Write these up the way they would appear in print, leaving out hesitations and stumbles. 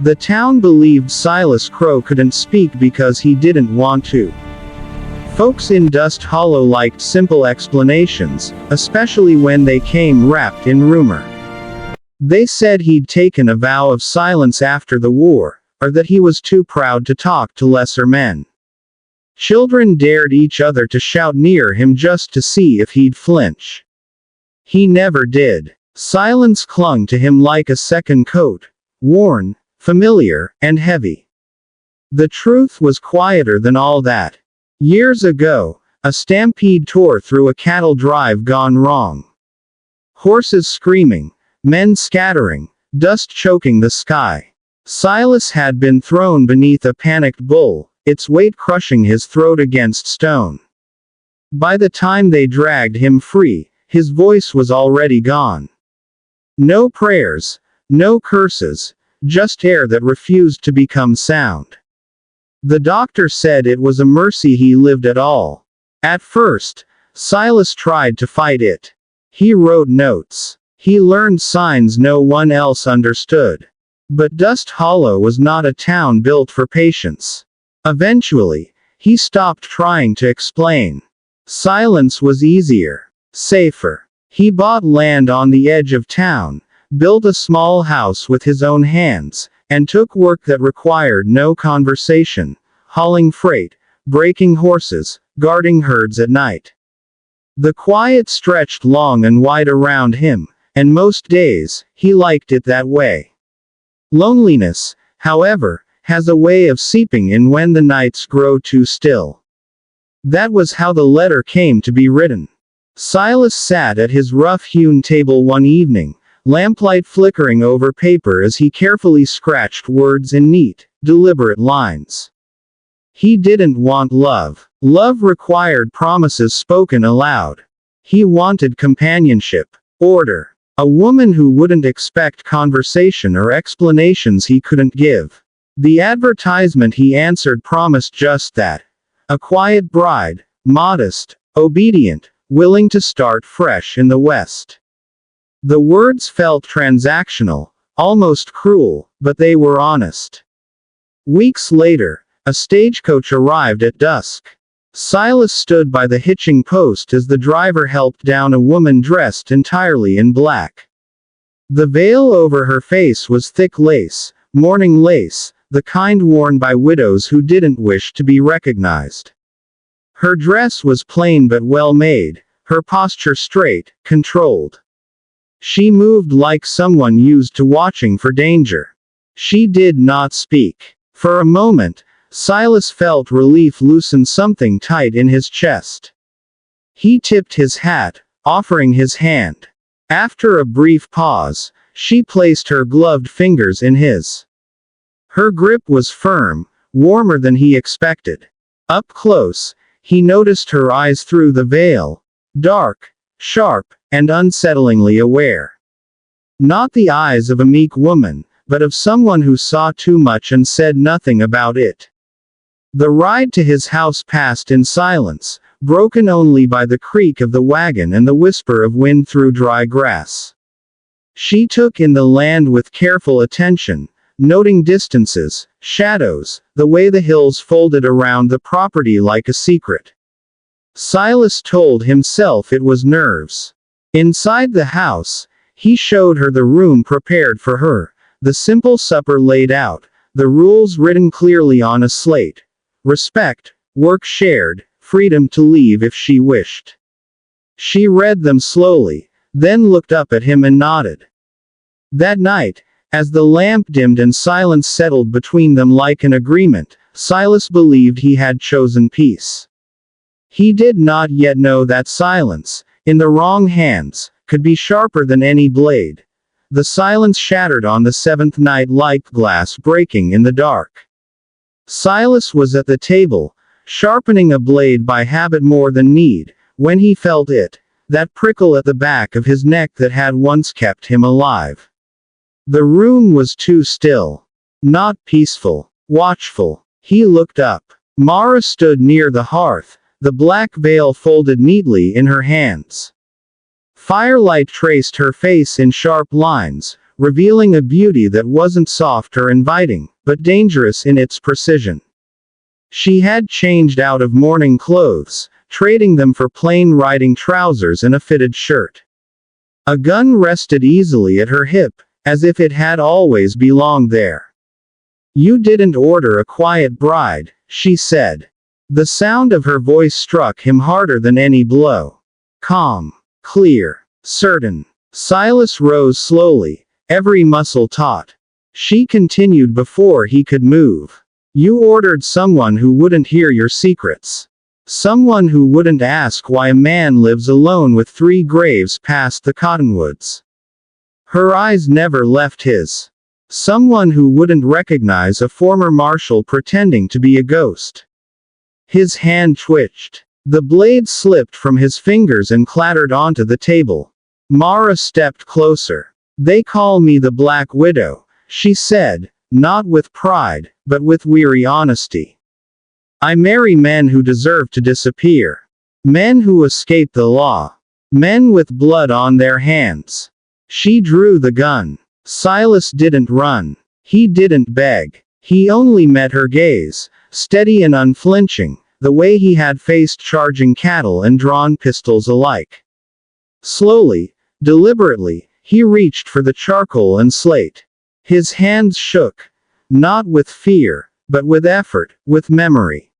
The town believed Silas Crow couldn't speak because he didn't want to. Folks in Dust Hollow liked simple explanations, especially when they came wrapped in rumor. They said he'd taken a vow of silence after the war, or that he was too proud to talk to lesser men. Children dared each other to shout near him just to see if he'd flinch. He never did. Silence clung to him like a second coat, worn, familiar, and heavy. The truth was quieter than all that. Years ago, a stampede tore through a cattle drive gone wrong. Horses screaming, men scattering, dust choking the sky. Silas had been thrown beneath a panicked bull, its weight crushing his throat against stone. By the time they dragged him free, his voice was already gone. No prayers, no curses, just air that refused to become sound. The doctor said it was a mercy he lived at all. At first, Silas tried to fight it. He wrote notes. He learned signs no one else understood. But Dust Hollow was not a town built for patience. Eventually, he stopped trying to explain. Silence was easier, safer. He bought land on the edge of town, built a small house with his own hands, and took work that required no conversation, hauling freight, breaking horses, guarding herds at night. The quiet stretched long and wide around him, and most days, he liked it that way. Loneliness, however, has a way of seeping in when the nights grow too still. That was how the letter came to be written. Silas sat at his rough-hewn table one evening, lamplight flickering over paper as he carefully scratched words in neat, deliberate lines. He didn't want love. Love required promises spoken aloud. He wanted companionship, order, a woman who wouldn't expect conversation or explanations he couldn't give. The advertisement he answered promised just that. A quiet bride, modest, obedient, willing to start fresh in the West. The words felt transactional, almost cruel, but they were honest. Weeks later, a stagecoach arrived at dusk. Silas stood by the hitching post as the driver helped down a woman dressed entirely in black. The veil over her face was thick lace, mourning lace, the kind worn by widows who didn't wish to be recognized. Her dress was plain but well made, her posture straight, controlled. She moved like someone used to watching for danger. She did not speak. For a moment, Silas felt relief loosen something tight in his chest. He tipped his hat, offering his hand. After a brief pause, she placed her gloved fingers in his. Her grip was firm, warmer than he expected. Up close, he noticed her eyes through the veil, dark, sharp, and unsettlingly aware. Not the eyes of a meek woman, but of someone who saw too much and said nothing about it. The ride to his house passed in silence, broken only by the creak of the wagon and the whisper of wind through dry grass. She took in the land with careful attention, noting distances, shadows, the way the hills folded around the property like a secret. Silas told himself it was nerves. Inside the house, he showed her the room prepared for her, the simple supper laid out, the rules written clearly on a slate. Respect, work shared, freedom to leave if she wished. She read them slowly, then looked up at him and nodded. That night, as the lamp dimmed and silence settled between them like an agreement, Silas believed he had chosen peace. He did not yet know that silence, in the wrong hands, could be sharper than any blade. The silence shattered on the seventh night like glass breaking in the dark. Silas was at the table, sharpening a blade by habit more than need, when he felt it, that prickle at the back of his neck that had once kept him alive. The room was too still. Not peaceful, watchful. He looked up. Mara stood near the hearth, the black veil folded neatly in her hands. Firelight traced her face in sharp lines, revealing a beauty that wasn't soft or inviting, but dangerous in its precision. She had changed out of morning clothes, trading them for plain riding trousers and a fitted shirt. A gun rested easily at her hip, as if it had always belonged there. "You didn't order a quiet bride," she said. The sound of her voice struck him harder than any blow. Calm, clear, certain. Silas rose slowly, every muscle taut. She continued before he could move. "You ordered someone who wouldn't hear your secrets. Someone who wouldn't ask why a man lives alone with 3 graves past the cottonwoods." Her eyes never left his. Someone who wouldn't recognize a former marshal pretending to be a ghost. His hand twitched. The blade slipped from his fingers and clattered onto the table. Mara stepped closer. "They call me the Black Widow," she said, not with pride, but with weary honesty. "I marry men who deserve to disappear. Men who escape the law. Men with blood on their hands." She drew the gun. Silas didn't run. He didn't beg. He only met her gaze, steady and unflinching, the way he had faced charging cattle and drawn pistols alike. Slowly, deliberately, he reached for the charcoal and slate. His hands shook. Not with fear, but with effort, with memory.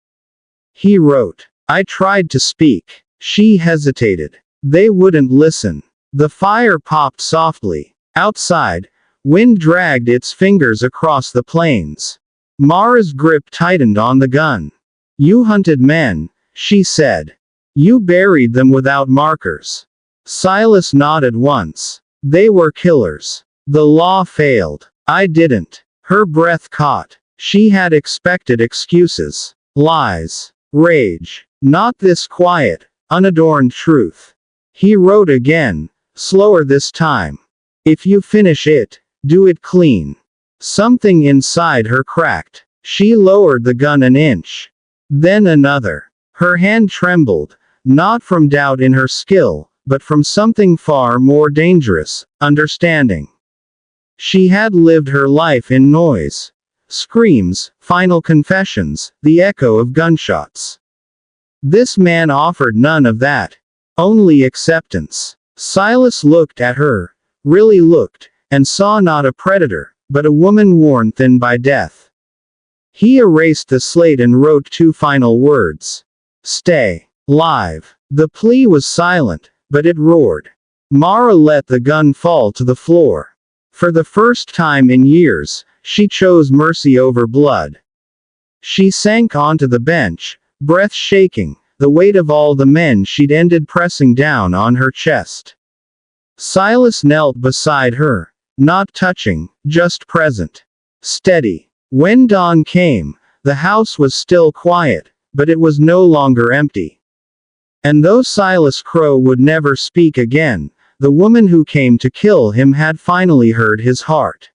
He wrote. "I tried to speak." She hesitated. They wouldn't listen. The fire popped softly. Outside, wind dragged its fingers across the plains. Mara's grip tightened on the gun. "You hunted men," she said. "You buried them without markers." Silas nodded once. "They were killers. The law failed. I didn't." Her breath caught. She had expected excuses. Lies. Rage. Not this quiet, unadorned truth. He wrote again, slower this time. "If you finish it, do it clean." Something inside her cracked. She lowered the gun an inch. Then another. Her hand trembled, not from doubt in her skill, but from something far more dangerous, understanding. She had lived her life in noise. Screams, final confessions, the echo of gunshots. This man offered none of that. Only acceptance. Silas looked at her, really looked, and saw not a predator, but a woman worn thin by death. He erased the slate and wrote 2 final words. "Stay alive." The plea was silent, but it roared. Mara let the gun fall to the floor. For the first time in years, she chose mercy over blood. She sank onto the bench, breath shaking, the weight of all the men she'd ended pressing down on her chest. Silas knelt beside her, not touching, just present. Steady. When dawn came, the house was still quiet, but it was no longer empty. And though Silas Crow would never speak again, the woman who came to kill him had finally heard his heart.